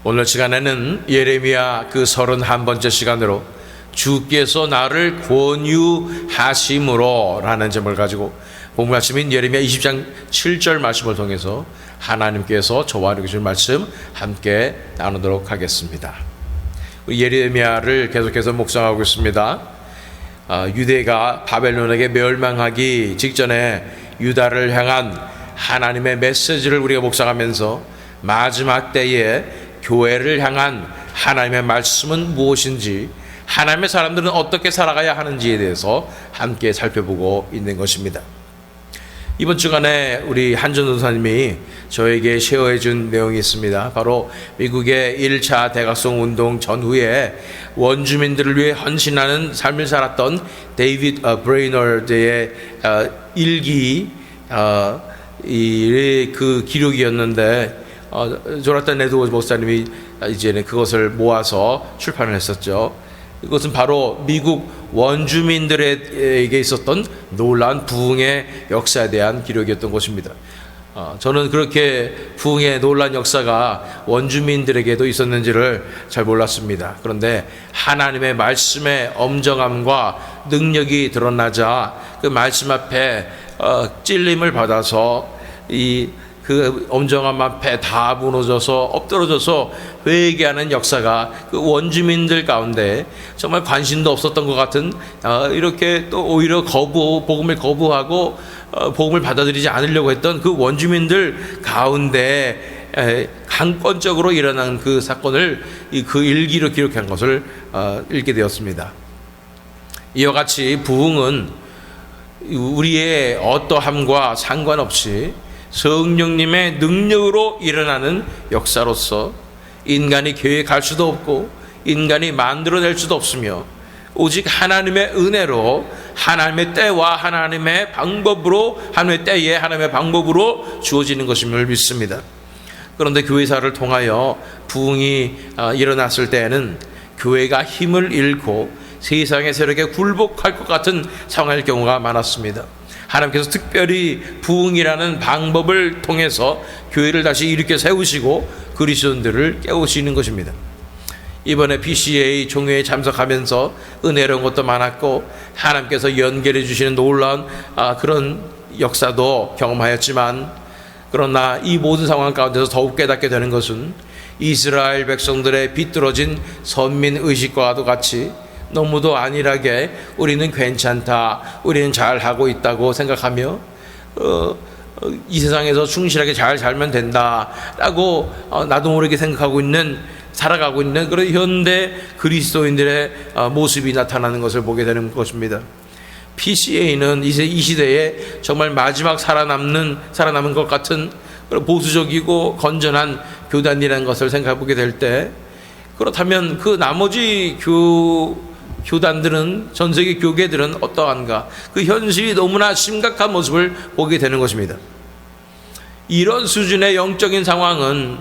오늘 시간에는 예레미야 그 31번째 시간으로 주께서 나를 권유하심으로 라는 제목을 가지고 본문 말씀인 예레미야 20장 7절 말씀을 통해서 하나님께서 저와 이렇게 주신 말씀 함께 나누도록 하겠습니다. 우리 예레미야를 계속해서 묵상하고 있습니다. 유대가 바벨론에게 멸망하기 직전에 유다를 향한 하나님의 메시지를 우리가 묵상하면서 마지막 때에 교회를 향한 하나님의 말씀은 무엇인지, 하나님의 사람들은 어떻게 살아가야 하는지에 대해서 함께 살펴보고 있는 것입니다. 이번 주간에 우리 한전 전사님이 저에게 쉐어해 준 내용이 있습니다. 바로 미국의 1차 대각성 운동 전후에 원주민들을 위해 헌신하는 삶을 살았던 데이비드 브레이너드의 일기 그 기록이었는데, 조나탄 에드워즈 목사님이 이제는 그것을 모아서 출판을 했었죠. 이것은 바로 미국 원주민들에게 있었던 놀라운 부흥의 역사에 대한 기록이었던 것입니다. 저는 그렇게 부흥의 놀라운 역사가 원주민들에게도 있었는지를 잘 몰랐습니다. 그런데 하나님의 말씀의 엄정함과 능력이 드러나자 그 말씀 앞에 찔림을 받아서 그 엄정함 앞에 다 무너져서 엎드러져서 회개하는 역사가 그 원주민들 가운데 정말 관심도 없었던 것 같은, 이렇게 또 오히려 복음을 거부하고 복음을 받아들이지 않으려고 했던 그 원주민들 가운데 강권적으로 일어난 그 사건을 그 일기로 기록한 것을 읽게 되었습니다. 이와 같이 부흥은 우리의 어떠함과 상관없이 성령님의 능력으로 일어나는 역사로서 인간이 계획할 수도 없고 인간이 만들어낼 수도 없으며 오직 하나님의 은혜로, 하나님의 때와 하나님의 방법으로, 하나님의 때에 하나님의 방법으로 주어지는 것임을 믿습니다. 그런데 교회사를 통하여 부흥이 일어났을 때에는 교회가 힘을 잃고 세상의 세력에 굴복할 것 같은 상황일 경우가 많았습니다. 하나님께서 특별히 부흥이라는 방법을 통해서 교회를 다시 일으켜 세우시고 그리스도인들을 깨우시는 것입니다. 이번에 PCA 종회에 참석하면서 은혜로운 것도 많았고 하나님께서 연결해 주시는 놀라운 그런 역사도 경험하였지만, 그러나 이 모든 상황 가운데서 더욱 깨닫게 되는 것은 이스라엘 백성들의 비뚤어진 선민의식과도 같이 너무도 안일하게 우리는 괜찮다, 우리는 잘하고 있다고 생각하며 이 세상에서 충실하게 잘 살면 된다라고 나도 모르게 생각하고 있는, 살아가고 있는 그런 현대 그리스도인들의 모습이 나타나는 것을 보게 되는 것입니다. PCA는 이 시대에 정말 마지막 살아남은 것 같은 보수적이고 건전한 교단이라는 것을 생각해 보게 될 때, 그렇다면 그 나머지 교단들은, 전 세계 교계들은 어떠한가? 그 현실이 너무나 심각한 모습을 보게 되는 것입니다. 이런 수준의 영적인 상황은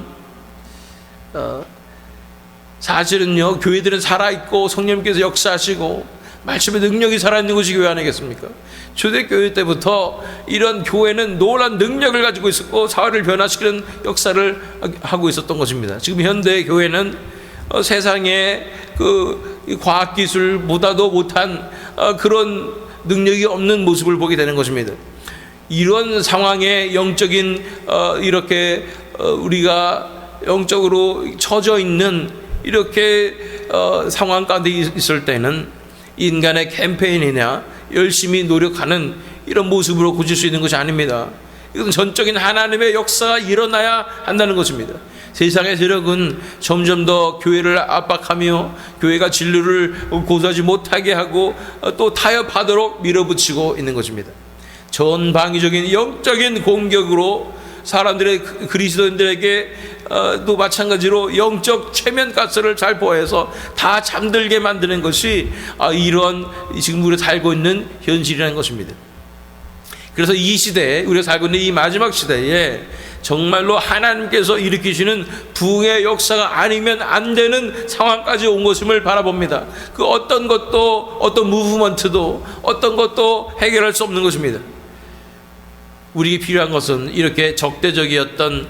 사실은요, 교회들은 살아있고 성령님께서 역사하시고 말씀의 능력이 살아있는 것이 교회 아니겠습니까? 초대교회 때부터 이런 교회는 놀라운 능력을 가지고 있었고 사회를 변화시키는 역사를 하고 있었던 것입니다. 지금 현대 교회는 세상에 그 과학기술보다도 못한 그런 능력이 없는 모습을 보게 되는 것입니다. 이런 상황에 영적인 이렇게 우리가 영적으로 처져 있는 이렇게 상황 가운데 있을 때는 인간의 캠페인이나 열심히 노력하는 이런 모습으로 고칠 수 있는 것이 아닙니다. 이건 전적인 하나님의 역사가 일어나야 한다는 것입니다. 세상의 세력은 점점 더 교회를 압박하며 교회가 진리를 고수하지 못하게 하고 또 타협하도록 밀어붙이고 있는 것입니다. 전방위적인 영적인 공격으로 사람들의, 그리스도인들에게 또 마찬가지로 영적 최면가스를 잘 보여서 다 잠들게 만드는 것이 이런 지금 우리가 살고 있는 현실이라는 것입니다. 그래서 이 시대에, 우리가 살고 있는 이 마지막 시대에 정말로 하나님께서 일으키시는 부흥의 역사가 아니면 안 되는 상황까지 온 것임을 바라봅니다. 그 어떤 것도, 어떤 무브먼트도, 어떤 것도 해결할 수 없는 것입니다. 우리에게 필요한 것은 이렇게 적대적이었던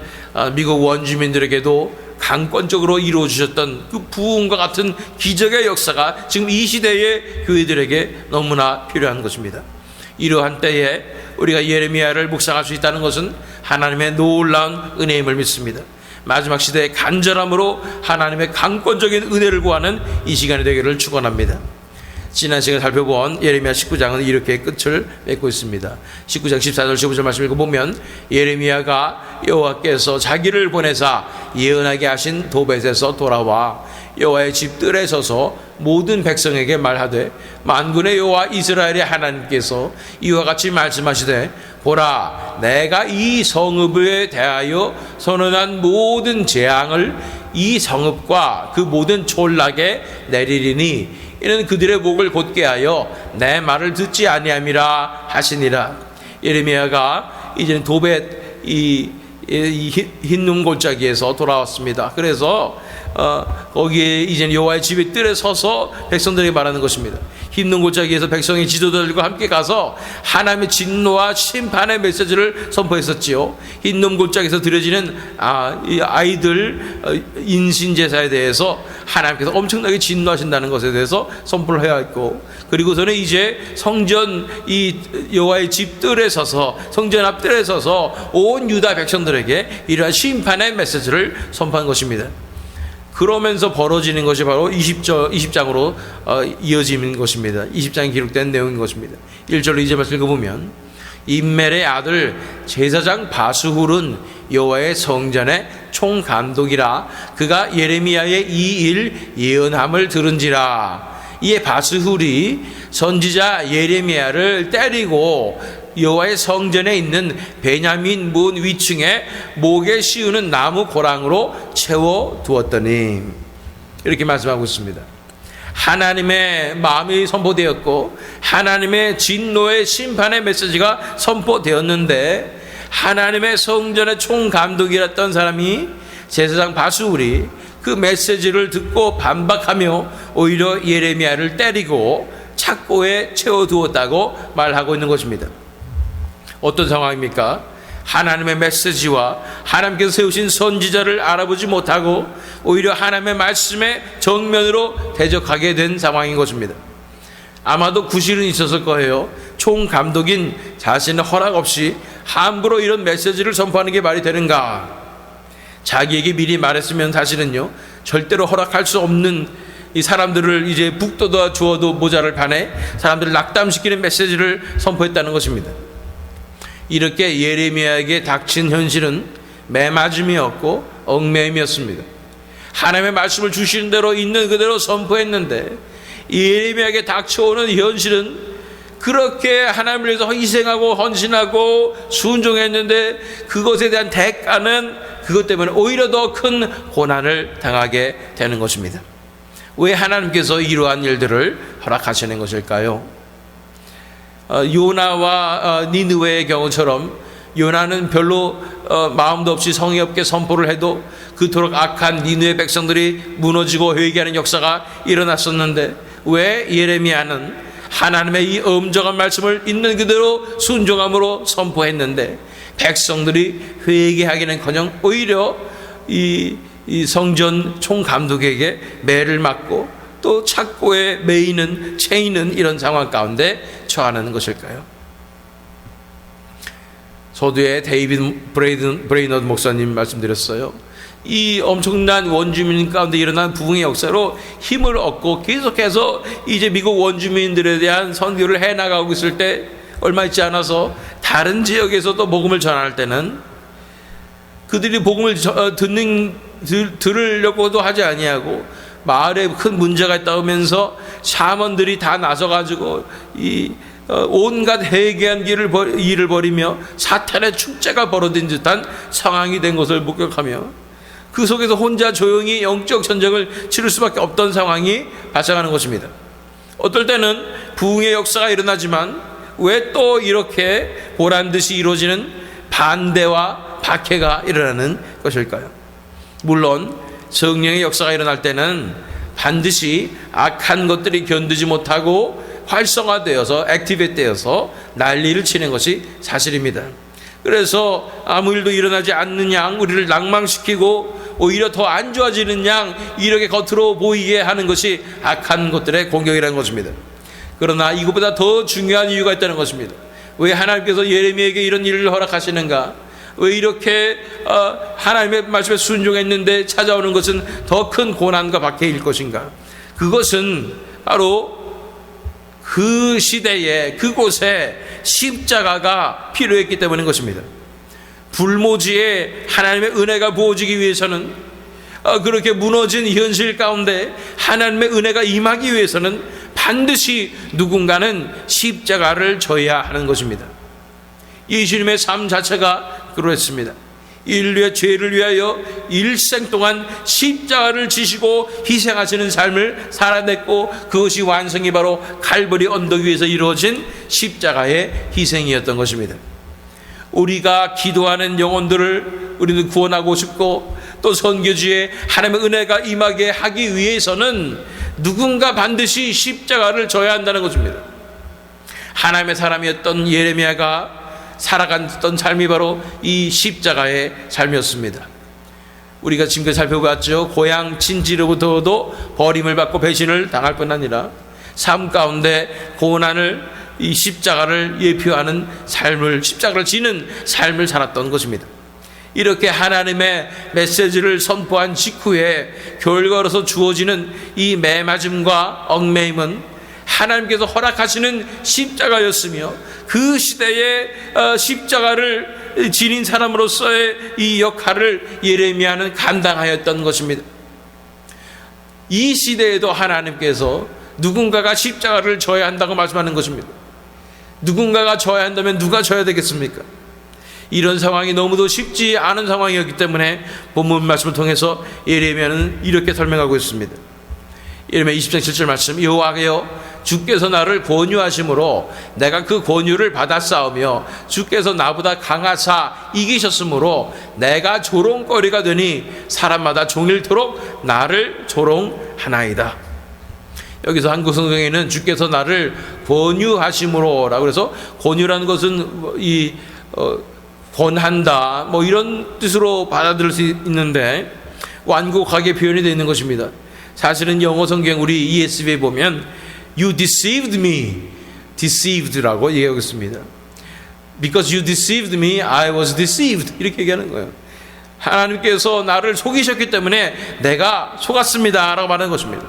미국 원주민들에게도 강권적으로 이루어 주셨던 그 부흥과 같은 기적의 역사가 지금 이 시대의 교회들에게 너무나 필요한 것입니다. 이러한 때에 우리가 예레미야를 묵상할 수 있다는 것은 하나님의 놀라운 은혜임을 믿습니다. 마지막 시대의 간절함으로 하나님의 강권적인 은혜를 구하는 이 시간이 되기를 축원합니다. 지난 시간에 살펴본 예레미야 19장은 이렇게 끝을 맺고 있습니다. 19장 14절 15절 말씀 읽어보면 예레미야가 여호와께서 자기를 보내사 예언하게 하신 도벳에서 돌아와 여호와의 집 뜰에 서서 모든 백성에게 말하되 만군의 여호와 이스라엘의 하나님께서 이와 같이 말씀하시되 보라 내가 이 성읍에 대하여 선언한 모든 재앙을 이 성읍과 그 모든 촌락에 내리리니 이는 그들의 목을 곧게 하여 내 말을 듣지 아니함이라 하시니라. 예레미야가 이제는 도벳 이 흰눈 골짜기에서 돌아왔습니다. 그래서 거기에 이제는 여호와의 집의 뜰에 서서 백성들에게 말하는 것입니다. 흰눈 골짜기에서 백성의 지도자들과 함께 가서 하나님의 진노와 심판의 메시지를 선포했었지요. 흰눈 골짜기에서 드려지는 이 아이들 인신 제사에 대해서 하나님께서 엄청나게 진노하신다는 것에 대해서 선포를 해야 했고, 그리고서는 이제 성전 이 여호와의 집 뜰에 서서 성전 앞 뜰에 서서 온 유다 백성들에게 이러한 심판의 메시지를 선포한 것입니다. 그러면서 벌어지는 것이 바로 20장으로 이어지는 것입니다. 20장에 기록된 내용인 것입니다. 1절로 2절 말씀 읽어보면 임멜의 아들 제사장 바수훌은 여호와의 성전의 총감독이라 그가 예레미야의 이 일 예언함을 들은지라. 이에 바수훌이 선지자 예레미야를 때리고 여호와의 성전에 있는 베냐민 문 위층에 목에 씌우는 나무 고랑으로 채워 두었더니, 이렇게 말씀하고 있습니다. 하나님의 마음이 선포되었고 하나님의 진노의 심판의 메시지가 선포되었는데, 하나님의 성전의 총감독이었던 사람이 제사장 바수울이 그 메시지를 듣고 반박하며 오히려 예레미야를 때리고 착고에 채워두었다고 말하고 있는 것입니다. 어떤 상황입니까? 하나님의 메시지와 하나님께서 세우신 선지자를 알아보지 못하고 오히려 하나님의 말씀에 정면으로 대적하게 된 상황인 것입니다. 아마도 구실은 있었을 거예요. 총감독인 자신의 허락 없이 함부로 이런 메시지를 선포하는 게 말이 되는가? 자기에게 미리 말했으면 사실은요, 절대로 허락할 수 없는 이 사람들을 이제 북돋아 주어도 모자랄 판에 사람들을 낙담시키는 메시지를 선포했다는 것입니다. 이렇게 예레미야에게 닥친 현실은 매맞음이었고 얽매임이었습니다. 하나님의 말씀을 주시는 대로 있는 그대로 선포했는데, 예레미야에게 닥쳐오는 현실은 그렇게 하나님을 위해서 희생하고 헌신하고 순종했는데 그것에 대한 대가는 그것 때문에 오히려 더 큰 고난을 당하게 되는 것입니다. 왜 하나님께서 이러한 일들을 허락하시는 것일까요? 요나와 니느웨의 경우처럼 요나는 별로 마음도 없이 성의 없게 선포를 해도 그토록 악한 니느웨 백성들이 무너지고 회개하는 역사가 일어났었는데, 왜 예레미야는 하나님의 이 엄정한 말씀을 있는 그대로 순종함으로 선포했는데 백성들이 회개하기는커녕 오히려 이 성전 총감독에게 매를 맞고 또 착고에 매이는 채이는 이런 상황 가운데 처하는 것일까요? 서두에 데이빗 브레이너드 목사님 말씀드렸어요. 이 엄청난 원주민 가운데 일어난 부흥의 역사로 힘을 얻고 계속해서 이제 미국 원주민들에 대한 선교를 해나가고 있을 때 얼마 있지 않아서 다른 지역에서도 복음을 전할 때는 그들이 복음을 들으려고도 하지 아니하고 마을에 큰 문제가 있다 하면서 샤먼들이 다 나서가지고 온갖 해괴한 일을 벌이며 사탄의 축제가 벌어진 듯한 상황이 된 것을 목격하며 그 속에서 혼자 조용히 영적 전쟁을 치를 수밖에 없던 상황이 발생하는 것입니다. 어떨 때는 부흥의 역사가 일어나지만 왜 또 이렇게 보란듯이 이루어지는 반대와 박해가 일어나는 것일까요? 물론 성령의 역사가 일어날 때는 반드시 악한 것들이 견디지 못하고 활성화되어서 액티베이트되어서 난리를 치는 것이 사실입니다. 그래서 아무 일도 일어나지 않는 양, 우리를 낭망시키고 오히려 더 안 좋아지는 양, 이렇게 겉으로 보이게 하는 것이 악한 것들의 공격이라는 것입니다. 그러나 이것보다 더 중요한 이유가 있다는 것입니다. 왜 하나님께서 예레미야에게 이런 일을 허락하시는가? 왜 이렇게 하나님의 말씀에 순종했는데 찾아오는 것은 더 큰 고난과 박해일 것인가? 그것은 바로 그 시대에 그곳에 십자가가 필요했기 때문인 것입니다. 불모지에 하나님의 은혜가 부어지기 위해서는, 그렇게 무너진 현실 가운데 하나님의 은혜가 임하기 위해서는 반드시 누군가는 십자가를 져야 하는 것입니다. 예수님의 삶 자체가 그러했습니다. 인류의 죄를 위하여 일생 동안 십자가를 지시고 희생하시는 삶을 살아냈고, 그것이 완성이 바로 갈보리 언덕 위에서 이루어진 십자가의 희생이었던 것입니다. 우리가 기도하는 영혼들을 우리는 구원하고 싶고, 또 선교지에 하나님의 은혜가 임하게 하기 위해서는 누군가 반드시 십자가를 져야 한다는 것입니다. 하나님의 사람이었던 예레미야가 살아갔던 삶이 바로 이 십자가의 삶이었습니다. 우리가 지금까지 살펴봤죠. 고향 친지로부터도 버림을 받고 배신을 당할 뿐 아니라 삶 가운데 고난을, 이 십자가를 예표하는 삶을, 십자가를 지는 삶을 살았던 것입니다. 이렇게 하나님의 메시지를 선포한 직후에 결과로서 주어지는 이 매맞음과 얽매임은 하나님께서 허락하시는 십자가였으며, 그 시대에 십자가를 지닌 사람으로서의 이 역할을 예레미야는 감당하였던 것입니다. 이 시대에도 하나님께서 누군가가 십자가를 져야 한다고 말씀하는 것입니다. 누군가가 져야 한다면 누가 져야 되겠습니까? 이런 상황이 너무도 쉽지 않은 상황이었기 때문에 본문 말씀을 통해서 예레미야는 이렇게 설명하고 있습니다. 예레미야 20장 7절 말씀, 여호와여 주께서 나를 권유하심으로 내가 그 권유를 받았사오며 주께서 나보다 강하사 이기셨으므로 내가 조롱거리가 되니 사람마다 종일토록 나를 조롱하나이다. 여기서 한국 성경에는 주께서 나를 권유하심으로 라고 해서, 권유라는 것은 권한다 뭐 이런 뜻으로 받아들일 수 있는데 완곡하게 표현이 되어 있는 것입니다. 사실은 영어 성경 우리 ESV에 보면 You deceived me, deceived라고 얘기하고 있습니다. Because you deceived me, I was deceived, 이렇게 얘기하는 거예요. 하나님께서 나를 속이셨기 때문에 내가 속았습니다 라고 말하는 것입니다.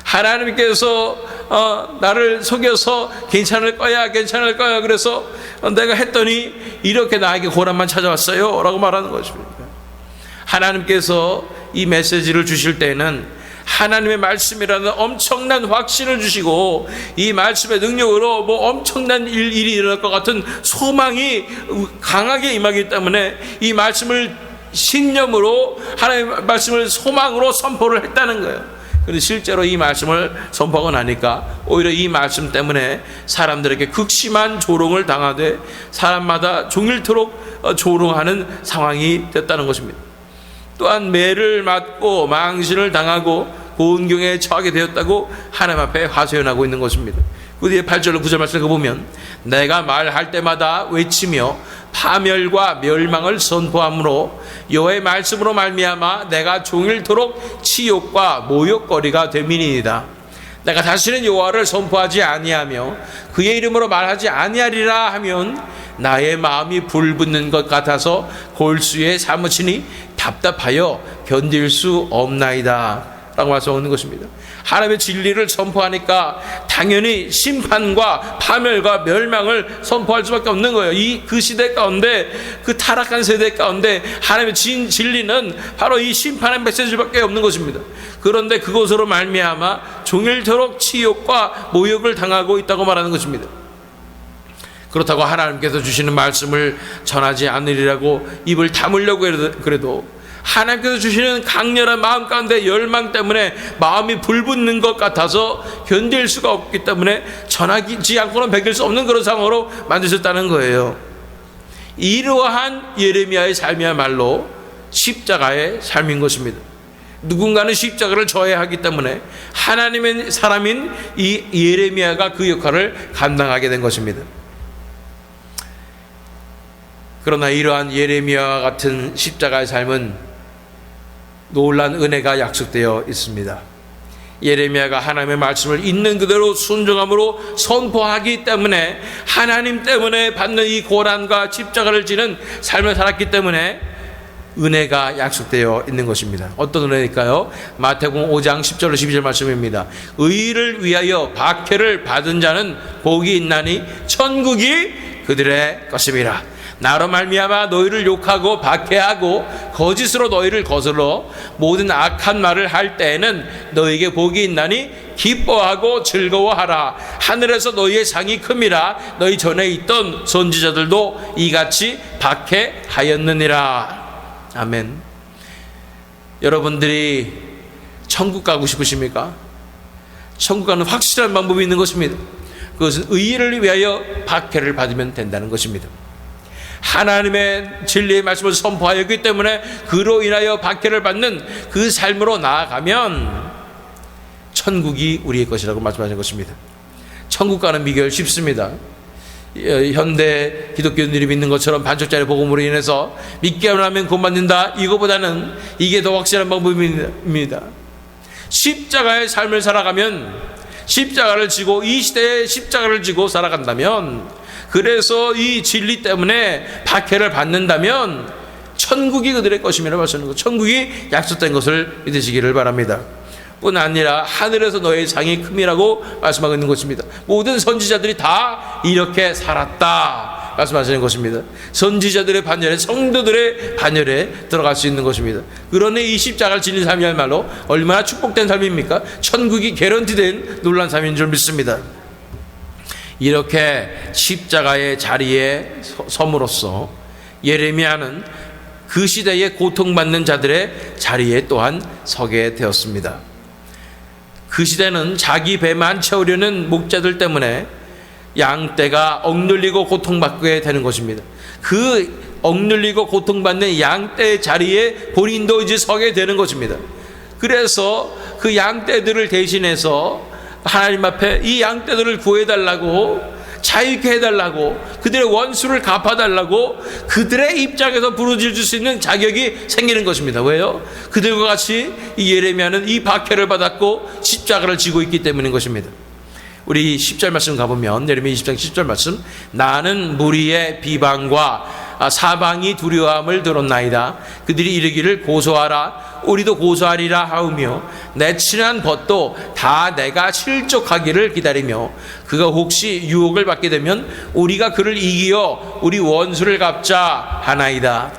하나님께서 나를 속여서 괜찮을 거야 그래서 내가 했더니 이렇게 나에게 고난만 찾아왔어요 라고 말하는 것입니다. 하나님께서 이 메시지를 주실 때는 하나님의 말씀이라는 엄청난 확신을 주시고, 이 말씀의 능력으로 뭐 엄청난 일이 일어날 것 같은 소망이 강하게 임하기 때문에 이 말씀을 신념으로, 하나님의 말씀을 소망으로 선포를 했다는 거예요. 그런데 실제로 이 말씀을 선포하고 나니까 오히려 이 말씀 때문에 사람들에게 극심한 조롱을 당하되 사람마다 종일토록 조롱하는 상황이 됐다는 것입니다. 또한 매를 맞고 망신을 당하고 곤경에 처하게 되었다고 하나님 앞에 하소연하고 있는 것입니다. 그 뒤에 8절로 9절 말씀을 보면 내가 말할 때마다 외치며 파멸과 멸망을 선포함으로 여호와의 말씀으로 말미암아 내가 종일토록 치욕과 모욕거리가 됨이니이다. 내가 다시는 여호와를 선포하지 아니하며 그의 이름으로 말하지 아니하리라 하면 나의 마음이 불붙는 것 같아서 골수에 사무치니 답답하여 견딜 수 없나이다 라고 말씀하는 것입니다. 하나님의 진리를 선포하니까 당연히 심판과 파멸과 멸망을 선포할 수밖에 없는 거예요. 그 시대 가운데, 그 타락한 세대 가운데 하나님의 진리는 바로 이 심판의 메시지밖에 없는 것입니다. 그런데 그것으로 말미암아 종일토록 치욕과 모욕을 당하고 있다고 말하는 것입니다. 그렇다고 하나님께서 주시는 말씀을 전하지 않으리라고 입을 다물려고 그래도 하나님께서 주시는 강렬한 마음 가운데 열망 때문에 마음이 불붙는 것 같아서 견딜 수가 없기 때문에 전하지 않고는 베낄 수 없는 그런 상황으로 만드셨다는 거예요. 이러한 예레미야의 삶이야말로 십자가의 삶인 것입니다. 누군가는 십자가를 져야 하기 때문에 하나님의 사람인 이 예레미야가 그 역할을 감당하게 된 것입니다. 그러나 이러한 예레미야와 같은 십자가의 삶은 놀란 은혜가 약속되어 있습니다. 예레미야가 하나님의 말씀을 있는 그대로 순종함으로 선포하기 때문에, 하나님 때문에 받는 이 고난과 십자가를 지는 삶을 살았기 때문에 은혜가 약속되어 있는 것입니다. 어떤 은혜일까요? 마태복음 5장 10절로 12절 말씀입니다. 의를 위하여 박해를 받은 자는 복이 있나니 천국이 그들의 것임이라. 나로 말미암아 너희를 욕하고 박해하고 거짓으로 너희를 거슬러 모든 악한 말을 할 때에는 너희에게 복이 있나니 기뻐하고 즐거워하라. 하늘에서 너희의 상이 큼이라. 너희 전에 있던 선지자들도 이같이 박해하였느니라. 아멘. 여러분들이 천국 가고 싶으십니까? 천국 가는 확실한 방법이 있는 것입니다. 그것은 의를 위하여 박해를 받으면 된다는 것입니다. 하나님의 진리의 말씀을 선포하였기 때문에 그로 인하여 박해를 받는 그 삶으로 나아가면 천국이 우리의 것이라고 말씀하신 것입니다. 천국 가는 비결 쉽습니다. 현대 기독교인들이 믿는 것처럼 반쪽짜리 복음으로 인해서 믿기만 하면 구원받는다, 이거보다는 이게 더 확실한 방법입니다. 십자가의 삶을 살아가면, 십자가를 지고, 이 시대에 십자가를 지고 살아간다면, 그래서 이 진리 때문에 박해를 받는다면 천국이 그들의 것임이라고 말씀하는 것, 천국이 약속된 것을 믿으시기를 바랍니다. 뿐 아니라 하늘에서 너의 상이 큼이라고 말씀하고 있는 것입니다. 모든 선지자들이 다 이렇게 살았다 말씀하시는 것입니다. 선지자들의 반열에, 성도들의 반열에 들어갈 수 있는 것입니다. 그러니 이 십자가를 지닌 삶이야말로 얼마나 축복된 삶입니까? 천국이 개런티된 놀란 삶인 줄 믿습니다. 이렇게 십자가의 자리에 섬으로써 예레미야는 그 시대에 고통받는 자들의 자리에 또한 서게 되었습니다. 그 시대는 자기 배만 채우려는 목자들 때문에 양떼가 억눌리고 고통받게 되는 것입니다. 그 억눌리고 고통받는 양떼의 자리에 본인도 이제 서게 되는 것입니다. 그래서 그 양떼들을 대신해서 하나님 앞에 이 양떼들을 구해달라고, 자유케 해달라고, 그들의 원수를 갚아달라고 그들의 입장에서 부르짖을 수 있는 자격이 생기는 것입니다. 왜요? 그들과 같이 이 예레미야는 이 박해를 받았고 십자가를 지고 있기 때문인 것입니다. 우리 10절 말씀 가보면, 예레미야 20장 10절 말씀, 나는 무리의 비방과 사방이 두려움을 들었나이다. 그들이 이르기를 고소하라, 우리도 고소하리라 하우며 내 친한 벗도 다 내가 실족하기를 기다리며 그가 혹시 유혹을 받게 되면 우리가 그를 이기어 우리 원수를 갚자 하나이다.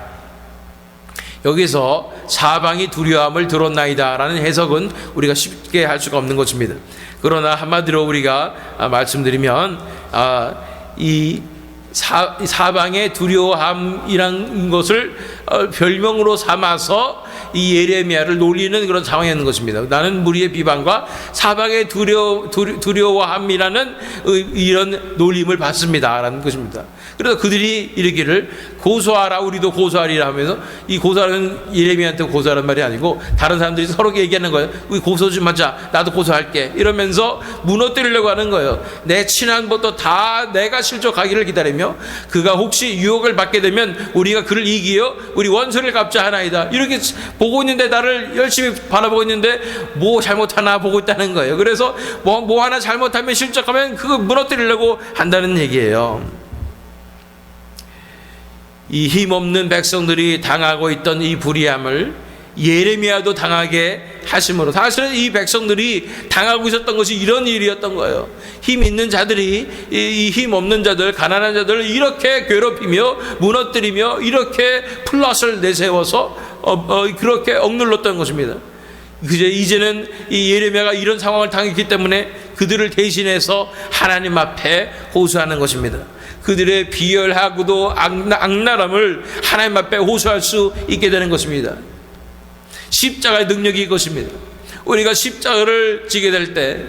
여기서 사방이 두려움을 들었나이다 라는 해석은 우리가 쉽게 할 수가 없는 것입니다. 그러나 한마디로 우리가 말씀드리면 이 사방의 두려움이란 것을 별명으로 삼아서 이 예레미야를 놀리는 그런 상황이 있는 것입니다. 나는 무리의 비방과 사방의 두려워함이라는 이런 놀림을 받습니다 라는 것입니다. 그래서 그들이 이르기를 고소하라, 우리도 고소하리라 하면서, 이 고소하는 예레미야한테 고소하는 말이 아니고 다른 사람들이 서로 얘기하는 거예요. 우리 고소 좀 하자, 나도 고소할게, 이러면서 무너뜨리려고 하는 거예요. 내 친한 것도 다 내가 실족하기를 기다리며 그가 혹시 유혹을 받게 되면 우리가 그를 이기어 우리 원수를 갚자 하나이다. 이렇게 보고 있는데, 나를 열심히 바라보고 있는데 뭐 잘못하나 보고 있다는 거예요. 그래서 뭐 하나 잘못하면, 실족하면 그거 무너뜨리려고 한다는 얘기예요. 이 힘없는 백성들이 당하고 있던 이 불의함을 예레미야도 당하게 하심으로, 사실은 이 백성들이 당하고 있었던 것이 이런 일이었던 거예요. 힘 있는 자들이 이 힘 없는 자들, 가난한 자들을 이렇게 괴롭히며 무너뜨리며 이렇게 플롯을 내세워서 그렇게 억눌렀던 것입니다. 이제는 이 예레미야가 이런 상황을 당했기 때문에 그들을 대신해서 하나님 앞에 호소하는 것입니다. 그들의 비열하고도 악랄함을 하나님 앞에 호소할 수 있게 되는 것입니다. 십자가의 능력이 이것입니다. 우리가 십자가를 지게 될 때,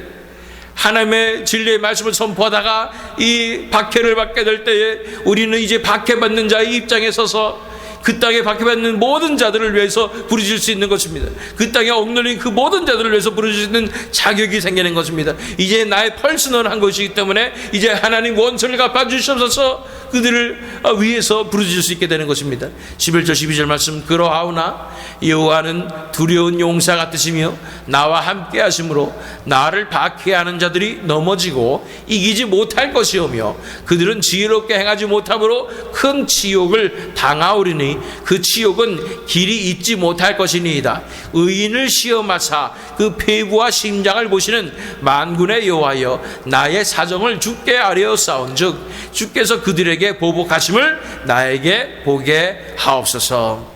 하나님의 진리의 말씀을 선포하다가 이 박해를 받게 될 때에 우리는 이제 박해받는 자의 입장에 서서 그 땅에 박해받는 모든 자들을 위해서 부르짖을 수 있는 것입니다. 그 땅에 억눌린 그 모든 자들을 위해서 부르짖을 수 있는 자격이 생기는 것입니다. 이제 나의 퍼스널한 것이기 때문에 이제 하나님 원수를 갚아주시옵소서, 그들을 위해서 부르짖을 수 있게 되는 것입니다. 11절 12절 말씀, 그러하오나 여호와는 두려운 용사 같으시며 나와 함께 하심으로 나를 박해하는 자들이 넘어지고 이기지 못할 것이오며 그들은 지혜롭게 행하지 못함으로 큰 치욕을 당하오리니 그 치욕은 길이 잊지 못할 것이니이다. 의인을 시험하사 그 폐부와 심장을 보시는 만군의 여호와여, 나의 사정을 주께 아뢰었사온즉 주께서 그들에게 보복하심을 나에게 보게 하옵소서.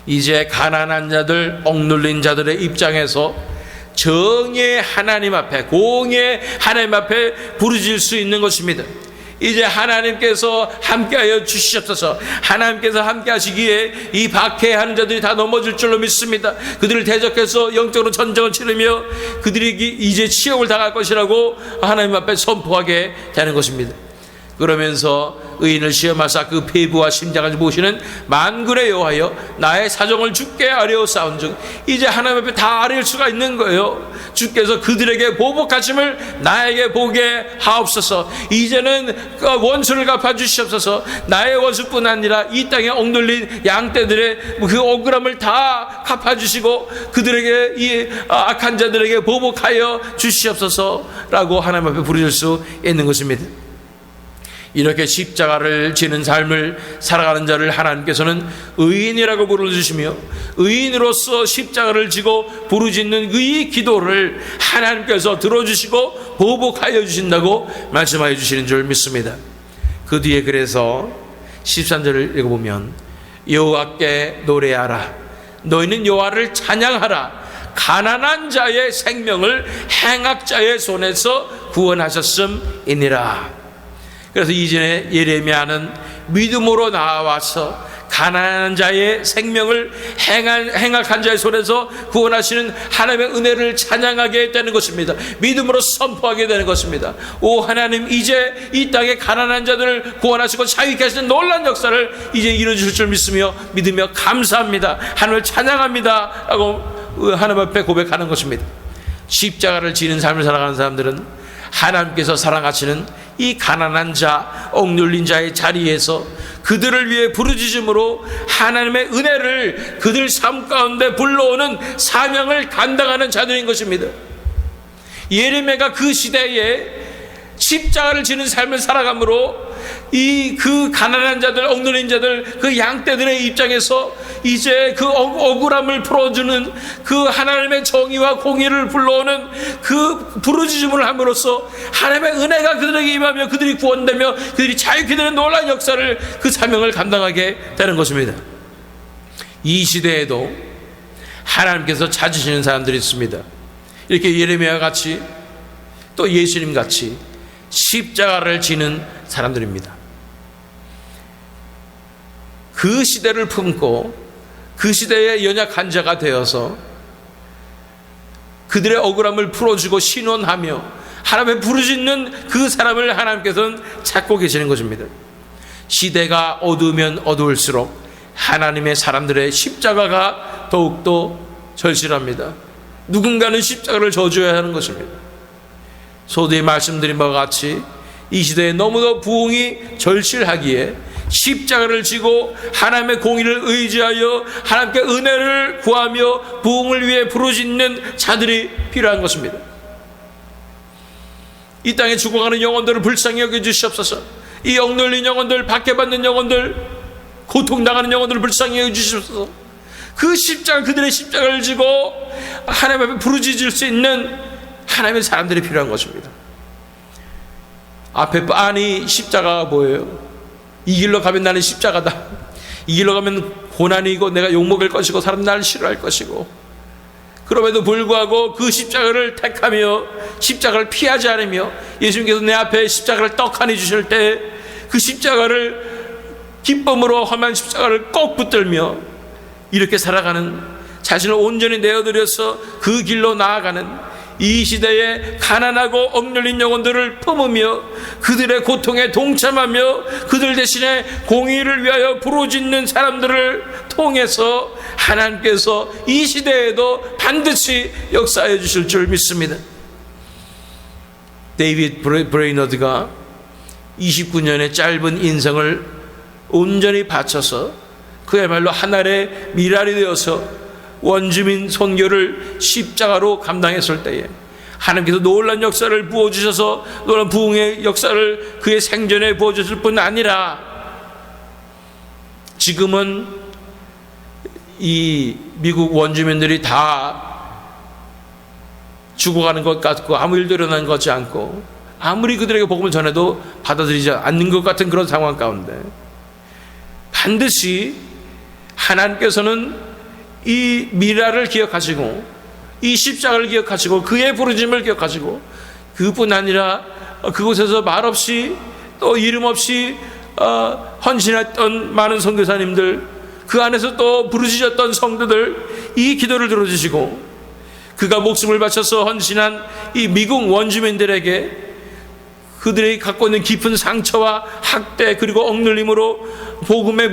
이제 가난한 자들, 억눌린 자들의 입장에서 정의의 하나님 앞에, 공의의 하나님 앞에 부르짖을 수 있는 것입니다. 이제 하나님께서 함께하여 주시옵소서. 하나님께서 함께하시기에 이 박해하는 자들이 다 넘어질 줄로 믿습니다. 그들을 대적해서 영적으로 전쟁을 치르며 그들이 이제 치욕을 당할 것이라고 하나님 앞에 선포하게 되는 것입니다. 그러면서 의인을 시험하사 그 폐부와 심장을 보시는 만군의 여호와여, 나의 사정을 주께 아뢰었사온즉 이제 하나님 앞에 다 아뢰일 수가 있는 거예요. 주께서 그들에게 보복하심을 나에게 보게 하옵소서. 이제는 원수를 갚아주시옵소서. 나의 원수뿐 아니라 이 땅에 억눌린 양떼들의 그 억울함을 다 갚아주시고 그들에게, 이 악한 자들에게 보복하여 주시옵소서라고 하나님 앞에 부르실 수 있는 것입니다. 이렇게 십자가를 지는 삶을 살아가는 자를 하나님께서는 의인이라고 부르시며 의인으로서 십자가를 지고 부르짖는 이 기도를 하나님께서 들어주시고 보복하여 주신다고 말씀하여 주시는 줄 믿습니다. 그 뒤에 그래서 13절을 읽어보면 여호와께 노래하라, 너희는 여호와를 찬양하라, 가난한 자의 생명을 행악자의 손에서 구원하셨음이니라. 그래서 이전에 예레미야는 믿음으로 나와서 가난한 자의 생명을 행악한 자의 손에서 구원하시는 하나님의 은혜를 찬양하게 되는 것입니다. 믿음으로 선포하게 되는 것입니다. 오 하나님, 이제 이 땅의 가난한 자들을 구원하시고 자유케 하시는 놀라운 역사를 이제 이루어주실 줄 믿으며 감사합니다, 하나님을 찬양합니다 라고 하나님 앞에 고백하는 것입니다. 십자가를 지는 삶을 살아가는 사람들은 하나님께서 사랑하시는 이 가난한 자, 억눌린 자의 자리에서 그들을 위해 부르짖음으로 하나님의 은혜를 그들 삶 가운데 불러오는 사명을 감당하는 자들인 것입니다. 예레미야가 그 시대에 십자가를 지는 삶을 살아감으로 그 가난한 자들, 억눌린 자들, 그 양떼들의 입장에서 이제 그 억울함을 풀어주는 그 하나님의 정의와 공의를 불러오는 그 부르짖음을 함으로써 하나님의 은혜가 그들에게 임하며 그들이 구원되며 그들이 자유케 되는 놀라운 역사를, 그 사명을 감당하게 되는 것입니다. 이 시대에도 하나님께서 찾으시는 사람들이 있습니다. 이렇게 예레미야 같이 또 예수님 같이 십자가를 지는 사람들입니다. 그 시대를 품고 그 시대의 연약한 자가 되어서 그들의 억울함을 풀어주고 신원하며 하나님의 부르짖는 그 사람을 하나님께서는 찾고 계시는 것입니다. 시대가 어두우면 어두울수록 하나님의 사람들의 십자가가 더욱더 절실합니다. 누군가는 십자가를 져줘야 하는 것입니다. 소두에 말씀드린 바와 같이 이 시대에 너무도 부흥이 절실하기에 십자가를 지고 하나님의 공의를 의지하여 하나님께 은혜를 구하며 부흥을 위해 부르짖는 자들이 필요한 것입니다. 이 땅에 죽어가는 영혼들을 불쌍히 여겨주시옵소서. 이 억눌린 영혼들, 박해받는 영혼들, 고통당하는 영혼들을 불쌍히 여겨주시옵소서. 그 십자가, 그들의 십자가를 지고 하나님 앞에 부르짖을 수 있는 하나님의 사람들이 필요한 것입니다. 앞에 빤히 십자가가 보여요. 이 길로 가면 나는 십자가다. 이 길로 가면 고난이고 내가 욕먹을 것이고 사람 나를 싫어할 것이고, 그럼에도 불구하고 그 십자가를 택하며 십자가를 피하지 않으며 예수님께서 내 앞에 십자가를 떡하니 주실 때 그 십자가를 기쁨으로 험한 십자가를 꼭 붙들며 이렇게 살아가는, 자신을 온전히 내어드려서 그 길로 나아가는 이 시대에 가난하고 억눌린 영혼들을 품으며 그들의 고통에 동참하며 그들 대신에 공의를 위하여 부르짖는 사람들을 통해서 하나님께서 이 시대에도 반드시 역사해 주실 줄 믿습니다. 데이빗 브레이너드가 29년의 짧은 인생을 온전히 바쳐서 그야말로 하늘의 미랄이 되어서 원주민 선교를 십자가로 감당했을 때에 하나님께서 놀라운 역사를 부어주셔서 놀라운 부흥의 역사를 그의 생전에 부어주실 뿐 아니라 지금은 이 미국 원주민들이 다 죽어가는 것 같고 아무 일도 일어나는 것 같지 않고 아무리 그들에게 복음을 전해도 받아들이지 않는 것 같은 그런 상황 가운데 반드시 하나님께서는 이 미라를 기억하시고 이 십자가를 기억하시고 그의 부르심을 기억하시고 그뿐 아니라 그곳에서 말없이 또 이름 없이 헌신했던 많은 선교사님들 그 안에서 또 부르짖었던 성도들 이 기도를 들어주시고 그가 목숨을 바쳐서 헌신한 이 미국 원주민들에게 그들이 갖고 있는 깊은 상처와 학대 그리고 억눌림으로 복음의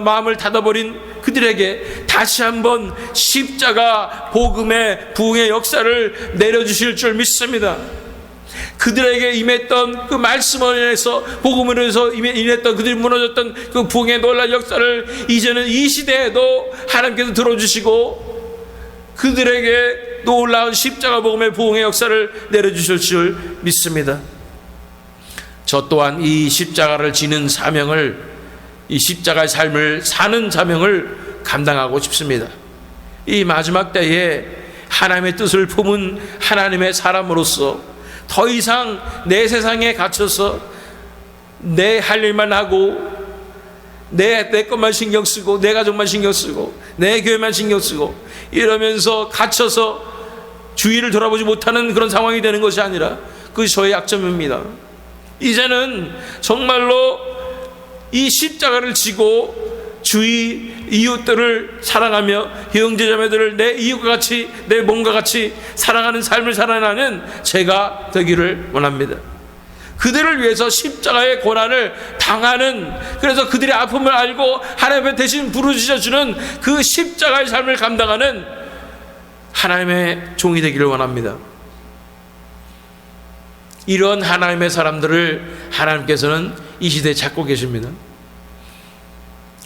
마음을 닫아버린 그들에게 다시 한번 십자가 복음의 부흥의 역사를 내려주실 줄 믿습니다. 그들에게 임했던 그 말씀을 인해서 복음으로 인해서 임했던 그들이 무너졌던 그 부흥의 놀라운 역사를 이제는 이 시대에도 하나님께서 들어주시고 그들에게 놀라운 십자가 복음의 부흥의 역사를 내려주실 줄 믿습니다. 저 또한 이 십자가를 지는 사명을 이 십자가의 삶을 사는 사명을 감당하고 싶습니다. 이 마지막 때에 하나님의 뜻을 품은 하나님의 사람으로서 더 이상 내 세상에 갇혀서 내 할 일만 하고 내 것만 신경 쓰고 내 가족만 신경 쓰고 내 교회만 신경 쓰고 이러면서 갇혀서 주위를 돌아보지 못하는 그런 상황이 되는 것이 아니라 그것이 저의 약점입니다. 이제는 정말로 이 십자가를 지고 주위 이웃들을 사랑하며 형제자매들을 내 이웃과 같이 내 몸과 같이 사랑하는 삶을 살아가는 제가 되기를 원합니다. 그들을 위해서 십자가의 고난을 당하는 그래서 그들의 아픔을 알고 하나님의 대신 부르짖어주는 그 십자가의 삶을 감당하는 하나님의 종이 되기를 원합니다. 이런 하나님의 사람들을 하나님께서는 이 시대에 찾고 계십니다.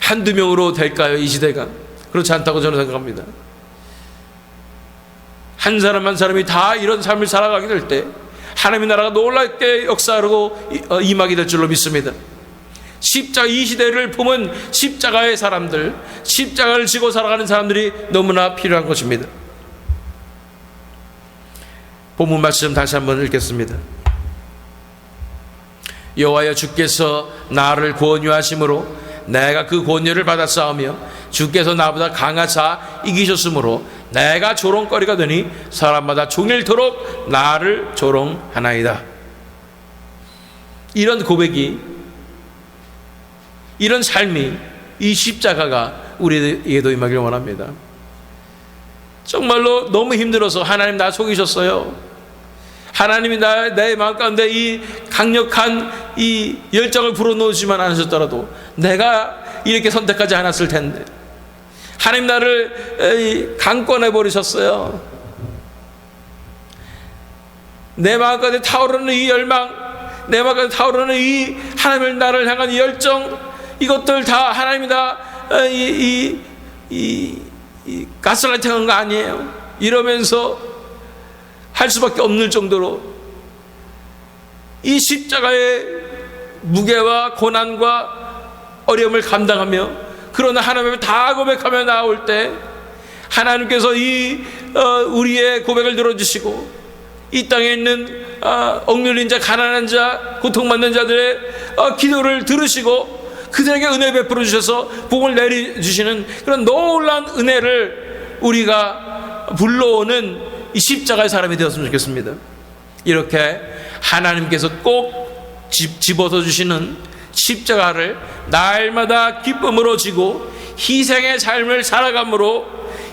한두 명으로 될까요? 이 시대가? 그렇지 않다고 저는 생각합니다. 한 사람 한 사람이 다 이런 삶을 살아가게 될 때 하나님의 나라가 놀랍게 역사하고 임하게 될 줄로 믿습니다. 십자가 이 시대를 품은 십자가의 사람들, 십자가를 지고 살아가는 사람들이 너무나 필요한 것입니다. 본문 말씀 다시 한번 읽겠습니다. 여호와여 주께서 나를 권유하심으로 내가 그 권유를 받았사오며 주께서 나보다 강하사 이기셨으므로 내가 조롱거리가 되니 사람마다 종일토록 나를 조롱하나이다. 이런 고백이 이런 삶이 이 십자가가 우리에게도 임하기를 원합니다. 정말로 너무 힘들어서 하나님 나 속이셨어요. 하나님이 내 마음 가운데 이 강력한 이 열정을 불어넣으시만 않으셨더라도 내가 이렇게 선택하지 않았을 텐데 하나님 나를 강권해 버리셨어요. 내 마음 가운데 타오르는 이 열망, 내 마음 가운데 타오르는 이 하나님을 나를 향한 이 열정, 이것들 다 하나님이 다 가스라이팅한 거 아니에요. 이러면서 할 수밖에 없는 정도로 이 십자가의 무게와 고난과 어려움을 감당하며 그러나 하나님을 다 고백하며 나올 때 하나님께서 우리의 고백을 들어주시고 이 땅에 있는 억눌린 자, 가난한 자, 고통받는 자들의 기도를 들으시고 그들에게 은혜 베풀어 주셔서 복을 내려주시는 그런 놀라운 은혜를 우리가 불러오는 이 십자가의 사람이 되었으면 좋겠습니다. 이렇게 하나님께서 꼭 집어서 주시는 십자가를 날마다 기쁨으로 지고 희생의 삶을 살아감으로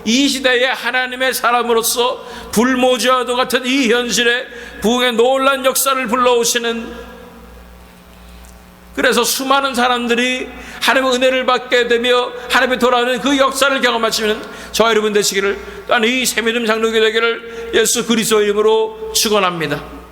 이 시대에 하나님의 사람으로서 불모지와도 같은 이 현실에 부흥의 놀라운 역사를 불러오시는, 그래서 수많은 사람들이 하나님의 은혜를 받게 되며 하나님의 돌아오는 그 역사를 경험하시는 저와 여러분 되시기를, 또한 이 새미름 장로교 되기를 예수 그리스도의 이름으로 축원합니다.